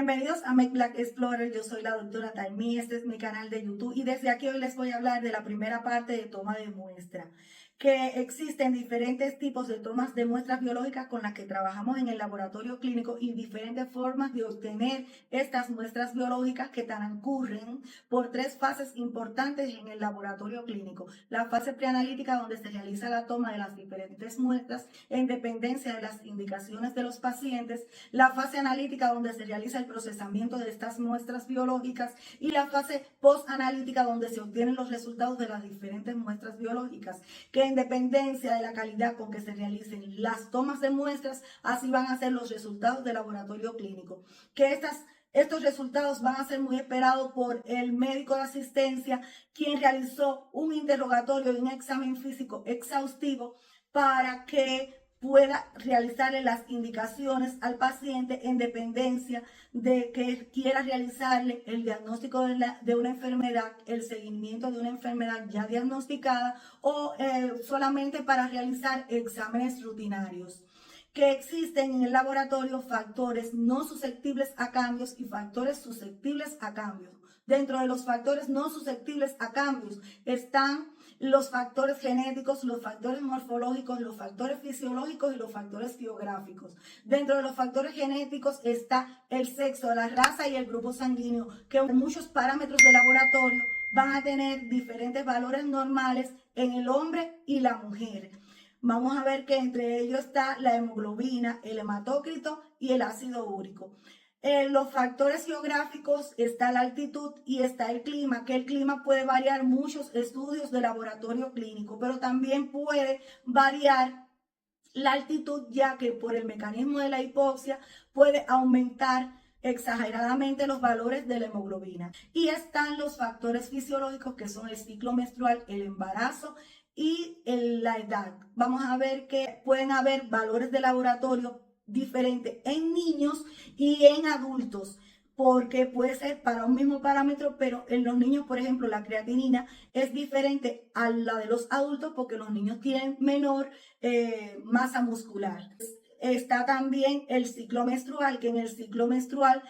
Bienvenidos a Make Black Explorer, yo soy la doctora Taimí, este es mi canal de YouTube y desde aquí hoy les voy a hablar de la primera parte de toma de muestra, que existen diferentes tipos de tomas de muestras biológicas con las que trabajamos en el laboratorio clínico y diferentes formas de obtener estas muestras biológicas que transcurren por tres fases importantes en el laboratorio clínico. La fase preanalítica, donde se realiza la toma de las diferentes muestras en dependencia de las indicaciones de los pacientes, la fase analítica, donde se realiza el procesamiento de estas muestras biológicas, y la fase postanalítica, donde se obtienen los resultados de las diferentes muestras biológicas, que en dependencia de la calidad con que se realicen las tomas de muestras, así van a ser los resultados del laboratorio clínico, que estos resultados van a ser muy esperados por el médico de asistencia, quien realizó un interrogatorio y un examen físico exhaustivo para que pueda realizarle las indicaciones al paciente en dependencia de que quiera realizarle el diagnóstico de una enfermedad, el seguimiento de una enfermedad ya diagnosticada o solamente para realizar exámenes rutinarios. Que existen en el laboratorio factores no susceptibles a cambios y factores susceptibles a cambios. Dentro de los factores no susceptibles a cambios están los factores genéticos, los factores morfológicos, los factores fisiológicos y los factores geográficos. Dentro de los factores genéticos está el sexo, la raza y el grupo sanguíneo, que muchos parámetros de laboratorio van a tener diferentes valores normales en el hombre y la mujer. Vamos a ver que entre ellos está la hemoglobina, el hematócrito y el ácido úrico. Los factores geográficos está la altitud y está el clima, que el clima puede variar muchos estudios de laboratorio clínico, pero también puede variar la altitud, ya que por el mecanismo de la hipoxia puede aumentar exageradamente los valores de la hemoglobina. Y están los factores fisiológicos, que son el ciclo menstrual, el embarazo y la edad. Vamos a ver que pueden haber valores de laboratorio diferentes en niños y en adultos, porque puede ser para un mismo parámetro, pero en los niños, por ejemplo, la creatinina es diferente a la de los adultos porque los niños tienen menor masa muscular. Está también el ciclo menstrual, que en el ciclo menstrual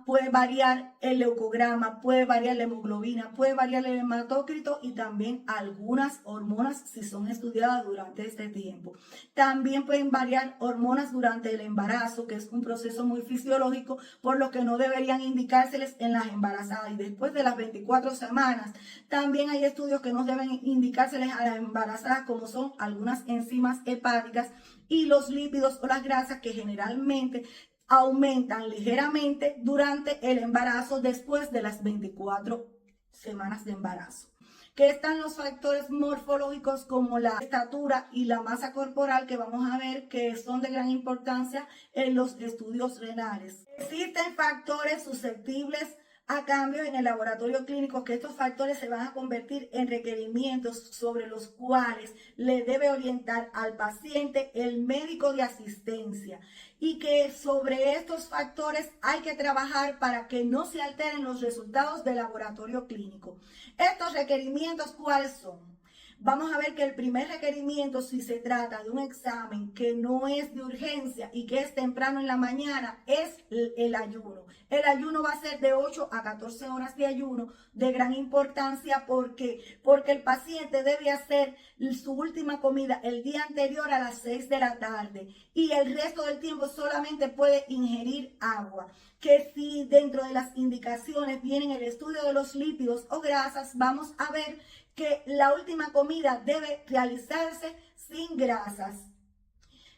puede variar el leucograma, puede variar la hemoglobina, puede variar el hematócrito y también algunas hormonas si son estudiadas durante este tiempo. También pueden variar hormonas durante el embarazo, que es un proceso muy fisiológico, por lo que no deberían indicárseles en las embarazadas. Y después de las 24 semanas, también hay estudios que no deben indicárseles a las embarazadas, como son algunas enzimas hepáticas y los lípidos o las grasas, que generalmente aumentan ligeramente durante el embarazo después de las 24 semanas de embarazo. Que están los factores morfológicos como la estatura y la masa corporal, que vamos a ver que son de gran importancia en los estudios renales. Existen factores susceptibles a cambios en el laboratorio clínico, que estos factores se van a convertir en requerimientos sobre los cuales le debe orientar al paciente el médico de asistencia, y que sobre estos factores hay que trabajar para que no se alteren los resultados del laboratorio clínico. Estos requerimientos, ¿cuáles son? Vamos a ver que el primer requerimiento, si se trata de un examen que no es de urgencia y que es temprano en la mañana, es el ayuno. El ayuno va a ser de 8 a 14 horas de ayuno, de gran importancia. Porque el paciente debe hacer su última comida el día anterior a las 6 de la tarde y el resto del tiempo solamente puede ingerir agua. Que si dentro de las indicaciones viene el estudio de los lípidos o grasas, vamos a ver que la última comida debe realizarse sin grasas,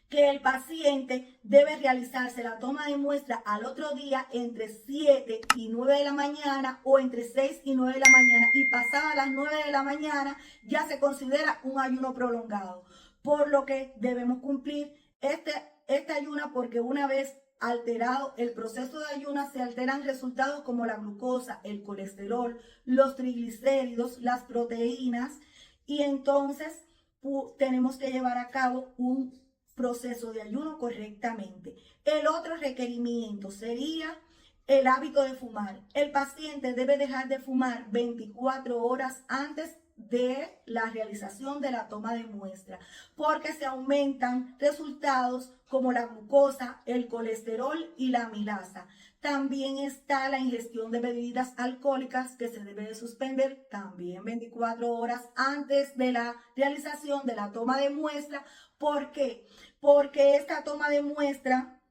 que el paciente debe realizarse la toma de muestra al otro día entre 7 y 9 de la mañana o entre 6 y 9 de la mañana, y pasada las 9 de la mañana ya se considera un ayuno prolongado, por lo que debemos cumplir este ayuno, porque una vez alterado el proceso de ayuno se alteran resultados como la glucosa, el colesterol, los triglicéridos, las proteínas, y entonces tenemos que llevar a cabo un proceso de ayuno correctamente. El otro requerimiento sería el hábito de fumar. El paciente debe dejar de fumar 24 horas antes de la realización de la toma de muestra, porque se aumentan resultados como la glucosa, el colesterol y la amilasa. También está la ingestión de bebidas alcohólicas, que se debe de suspender también 24 horas antes de la realización de la toma de muestra. ¿Por qué? Porque esta toma de muestra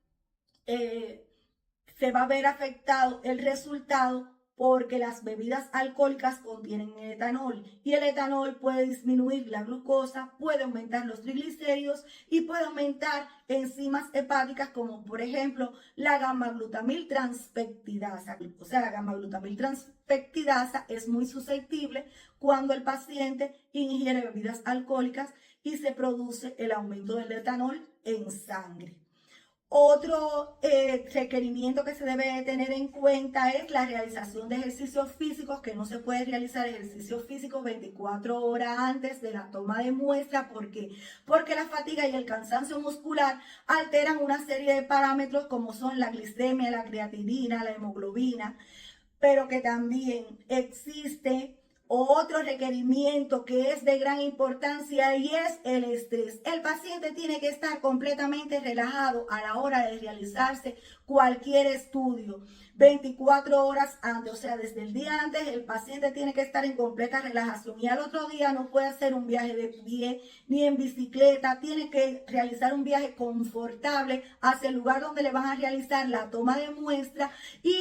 se va a ver afectado el resultado, porque las bebidas alcohólicas contienen etanol y el etanol puede disminuir la glucosa, puede aumentar los triglicéridos y puede aumentar enzimas hepáticas como por ejemplo la gamma-glutamil transpeptidasa. O sea, la gamma-glutamil transpeptidasa es muy susceptible cuando el paciente ingiere bebidas alcohólicas y se produce el aumento del etanol en sangre. Otro requerimiento que se debe tener en cuenta es la realización de ejercicios físicos, que no se puede realizar ejercicios físicos 24 horas antes de la toma de muestra. ¿Por qué? Porque la fatiga y el cansancio muscular alteran una serie de parámetros como son la glicemia, la creatinina, la hemoglobina, pero que también existe otro requerimiento que es de gran importancia, y es el estrés. El paciente tiene que estar completamente relajado a la hora de realizarse cualquier estudio. 24 horas antes, o sea, desde el día antes, el paciente tiene que estar en completa relajación, y al otro día no puede hacer un viaje de pie ni en bicicleta, tiene que realizar un viaje confortable hacia el lugar donde le van a realizar la toma de muestra. Y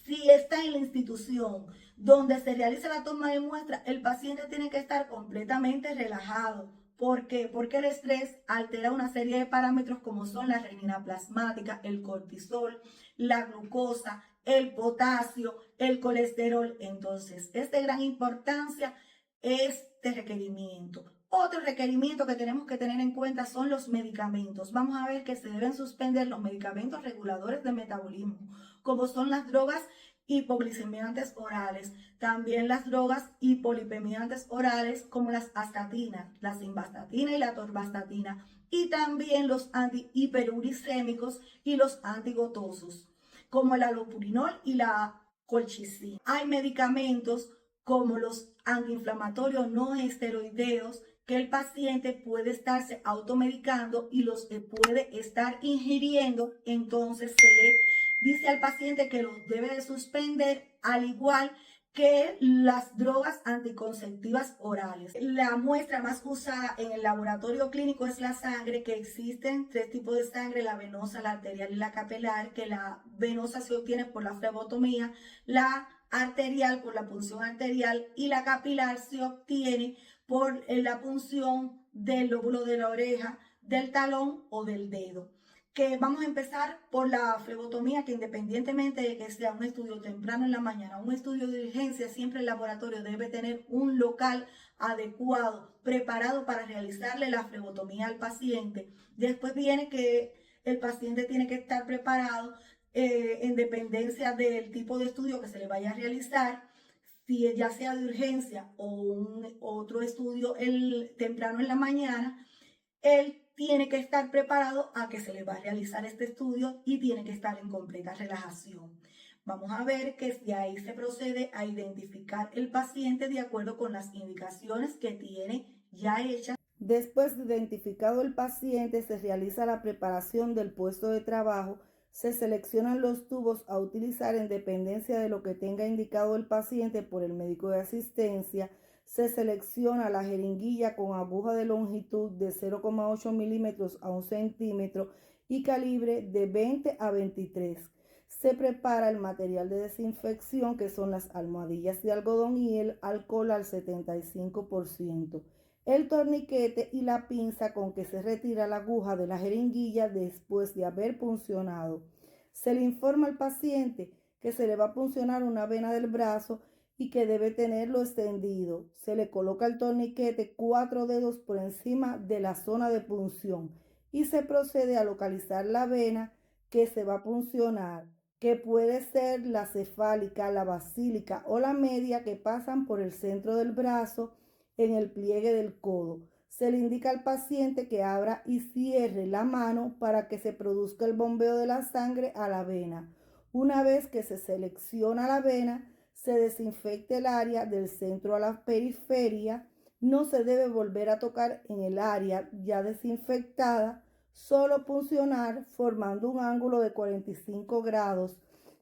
si está en la institución donde se realiza la toma de muestra, el paciente tiene que estar completamente relajado. ¿Por qué? Porque el estrés altera una serie de parámetros como son la renina plasmática, el cortisol, la glucosa, el potasio, el colesterol. Entonces, es de gran importancia este requerimiento. Otro requerimiento que tenemos que tener en cuenta son los medicamentos. Vamos a ver que se deben suspender los medicamentos reguladores de metabolismo, como son las drogas hipoglicemiantes orales, también las drogas hipolipemiantes orales como las astatinas, la simvastatina y la torvastatina, y también los antihiperuricémicos y los antigotosos, como el alopurinol y la colchicina. Hay medicamentos como los antiinflamatorios no esteroideos que el paciente puede estarse automedicando y los puede estar ingiriendo. Entonces se le dice al paciente que los debe de suspender, al igual que las drogas anticonceptivas orales. La muestra más usada en el laboratorio clínico es la sangre, que existen tres tipos de sangre: la venosa, la arterial y la capilar, que la venosa se obtiene por la flebotomía, la arterial por la punción arterial y la capilar se obtiene por la punción del lóbulo de la oreja, del talón o del dedo. Que vamos a empezar por la flebotomía, que independientemente de que sea un estudio temprano en la mañana, un estudio de urgencia, siempre el laboratorio debe tener un local adecuado, preparado para realizarle la flebotomía al paciente. Después viene que el paciente tiene que estar preparado en dependencia del tipo de estudio que se le vaya a realizar, si ya sea de urgencia o otro estudio temprano en la mañana. Él tiene que estar preparado a que se le va a realizar este estudio y tiene que estar en completa relajación. Vamos a ver que de ahí se procede a identificar el paciente de acuerdo con las indicaciones que tiene ya hechas. Después de identificado el paciente, se realiza la preparación del puesto de trabajo, se seleccionan los tubos a utilizar en dependencia de lo que tenga indicado el paciente por el médico de asistencia, se selecciona la jeringuilla con aguja de longitud de 0,8 milímetros a 1 centímetro y calibre de 20 a 23. Se prepara el material de desinfección, que son las almohadillas de algodón y el alcohol al 75%. El torniquete y la pinza con que se retira la aguja de la jeringuilla después de haber puncionado. Se le informa al paciente que se le va a puncionar una vena del brazo y que debe tenerlo extendido. Se le coloca el torniquete 4 dedos por encima de la zona de punción y se procede a localizar la vena que se va a puncionar, que puede ser la cefálica, la basílica o la media, que pasan por el centro del brazo en el pliegue del codo. Se le indica al paciente que abra y cierre la mano para que se produzca el bombeo de la sangre a la vena. Una vez que se selecciona la vena, se desinfecta el área del centro a la periferia. No se debe volver a tocar en el área ya desinfectada, solo puncionar formando un ángulo de 45 grados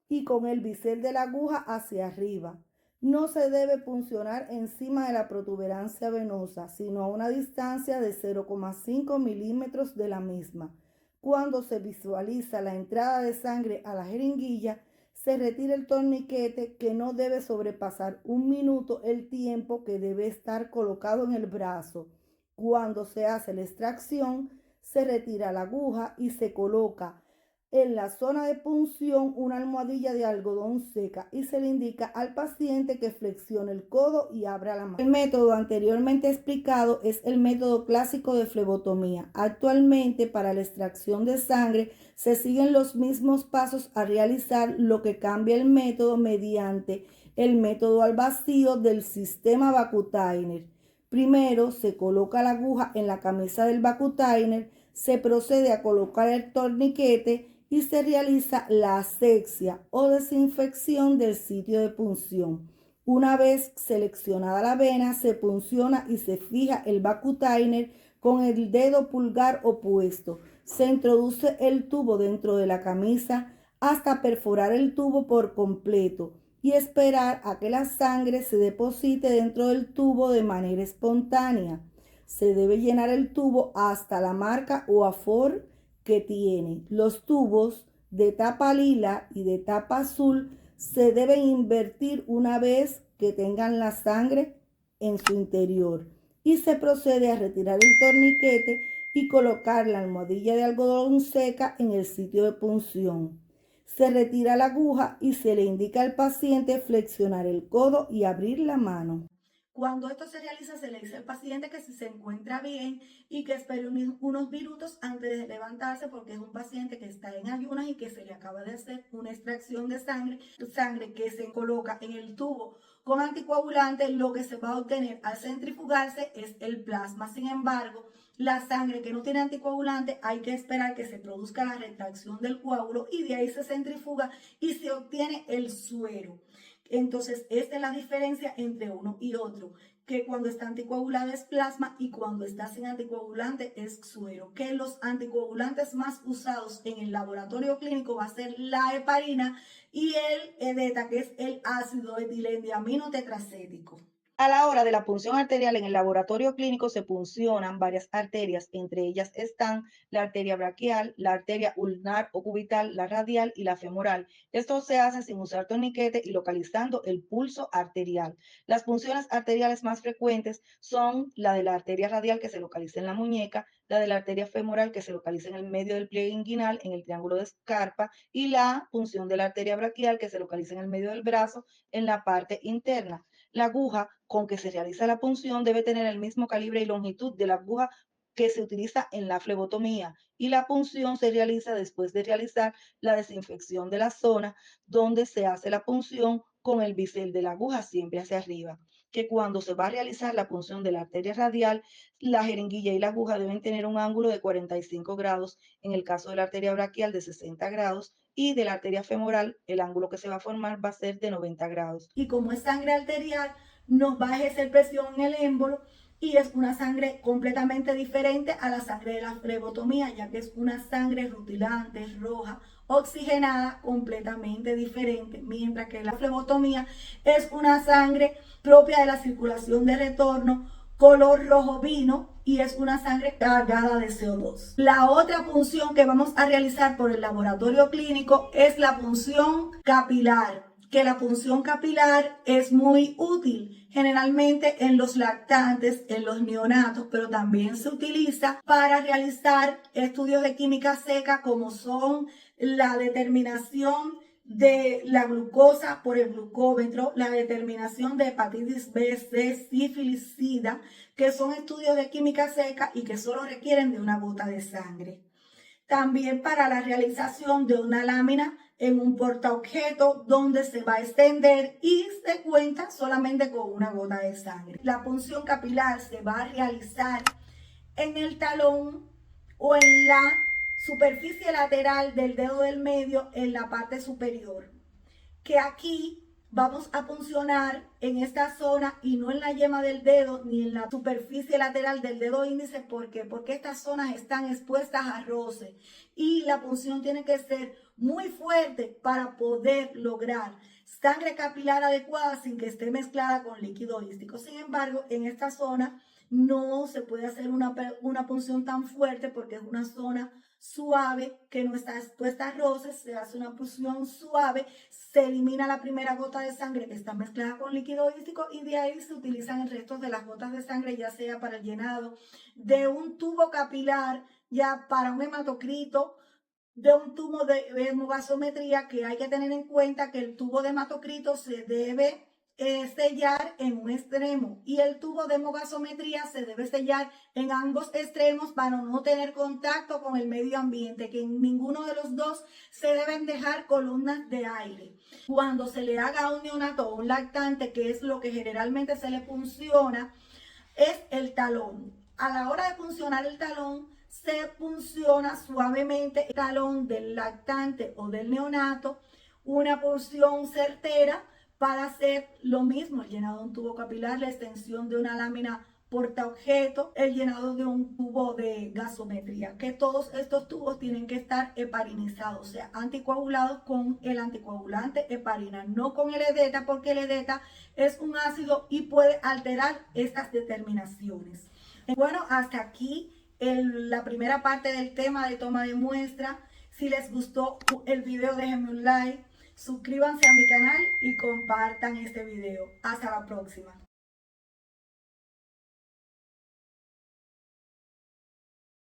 y con el bisel de la aguja hacia arriba. No se debe puncionar encima de la protuberancia venosa, sino a una distancia de 0,5 milímetros de la misma. Cuando se visualiza la entrada de sangre a la jeringuilla, se retira el torniquete, que no debe sobrepasar 1 minuto el tiempo que debe estar colocado en el brazo. Cuando se hace la extracción, se retira la aguja y se coloca en la zona de punción una almohadilla de algodón seca y se le indica al paciente que flexione el codo y abra la mano. El método anteriormente explicado es el método clásico de flebotomía. Actualmente, para la extracción de sangre se siguen los mismos pasos a realizar, lo que cambia el método mediante el método al vacío del sistema Vacutainer. Primero se coloca la aguja en la camisa del Vacutainer, se procede a colocar el torniquete y se realiza la asepsia o desinfección del sitio de punción. Una vez seleccionada la vena, se punciona y se fija el Vacutainer con el dedo pulgar opuesto. Se introduce el tubo dentro de la camisa hasta perforar el tubo por completo y esperar a que la sangre se deposite dentro del tubo de manera espontánea. Se debe llenar el tubo hasta la marca o afor que tiene. Los tubos de tapa lila y de tapa azul se deben invertir una vez que tengan la sangre en su interior y se procede a retirar el torniquete y colocar la almohadilla de algodón seca en el sitio de punción. Se retira la aguja y se le indica al paciente flexionar el codo y abrir la mano. Cuando esto se realiza, se le dice al paciente que si se encuentra bien y que espere unos minutos antes de levantarse, porque es un paciente que está en ayunas y que se le acaba de hacer una extracción de sangre que se coloca en el tubo con anticoagulante. Lo que se va a obtener al centrifugarse es el plasma. Sin embargo, la sangre que no tiene anticoagulante, hay que esperar que se produzca la retracción del coágulo y de ahí se centrifuga y se obtiene el suero. Entonces, esta es la diferencia entre uno y otro, que cuando está anticoagulado es plasma y cuando está sin anticoagulante es suero. Que los anticoagulantes más usados en el laboratorio clínico va a ser la heparina y el EDTA, que es el ácido etilendiamino tetracético. A la hora de la punción arterial en el laboratorio clínico se puncionan varias arterias, entre ellas están la arteria braquial, la arteria ulnar o cubital, la radial y la femoral. Esto se hace sin usar torniquete y localizando el pulso arterial. Las punciones arteriales más frecuentes son la de la arteria radial, que se localiza en la muñeca, la de la arteria femoral, que se localiza en el medio del pliegue inguinal, en el triángulo de Scarpa, y la punción de la arteria braquial, que se localiza en el medio del brazo, en la parte interna. La aguja con que se realiza la punción debe tener el mismo calibre y longitud de la aguja que se utiliza en la flebotomía, y la punción se realiza después de realizar la desinfección de la zona donde se hace la punción con el bisel de la aguja siempre hacia arriba. Que cuando se va a realizar la punción de la arteria radial, la jeringuilla y la aguja deben tener un ángulo de 45 grados, en el caso de la arteria braquial de 60 grados, y de la arteria femoral el ángulo que se va a formar va a ser de 90 grados. Y como es sangre arterial, nos va a ejercer presión en el émbolo y es una sangre completamente diferente a la sangre de la flebotomía, ya que es una sangre rutilante, roja, oxigenada, completamente diferente, mientras que la flebotomía es una sangre propia de la circulación de retorno, color rojo vino, y es una sangre cargada de CO2. La otra punción que vamos a realizar por el laboratorio clínico es la punción capilar, que la punción capilar es muy útil generalmente en los lactantes, en los neonatos, pero también se utiliza para realizar estudios de química seca como son la determinación de la glucosa por el glucómetro, la determinación de hepatitis B, C, sífilis, SIDA, que son estudios de química seca y que solo requieren de una gota de sangre. También para la realización de una lámina en un portaobjeto donde se va a extender y se cuenta solamente con una gota de sangre. La punción capilar se va a realizar en el talón o en la superficie lateral del dedo del medio en la parte superior, que aquí vamos a puncionar en esta zona y no en la yema del dedo ni en la superficie lateral del dedo índice. ¿Por qué? Porque estas zonas están expuestas a roce y la punción tiene que ser muy fuerte para poder lograr sangre capilar adecuada sin que esté mezclada con líquido ístico. Sin embargo, en esta zona no se puede hacer una punción tan fuerte porque es una zona suave que no está expuesta a roces. Se hace una punción suave, se elimina la primera gota de sangre que está mezclada con líquido ístico y de ahí se utilizan el resto de las gotas de sangre, ya sea para el llenado de un tubo capilar, ya para un hematocrito, de un tubo de hemogasometría, que hay que tener en cuenta que el tubo de hematocrito se debe sellar en un extremo y el tubo de hemogasometría se debe sellar en ambos extremos para no tener contacto con el medio ambiente, que en ninguno de los dos se deben dejar columnas de aire. Cuando se le haga a un neonato o un lactante, que es lo que generalmente se le punciona, es el talón. A la hora de puncionar el talón, se punciona suavemente el talón del lactante o del neonato, una punción certera para hacer lo mismo: el llenado de un tubo capilar, la extensión de una lámina portaobjeto, el llenado de un tubo de gasometría, que todos estos tubos tienen que estar heparinizados, o sea, anticoagulados con el anticoagulante heparina, no con el edeta, porque el edeta es un ácido y puede alterar estas determinaciones. Bueno, hasta aquí la primera parte del tema de toma de muestra. Si les gustó el video, déjenme un like, suscríbanse a mi canal y compartan este video. Hasta la próxima.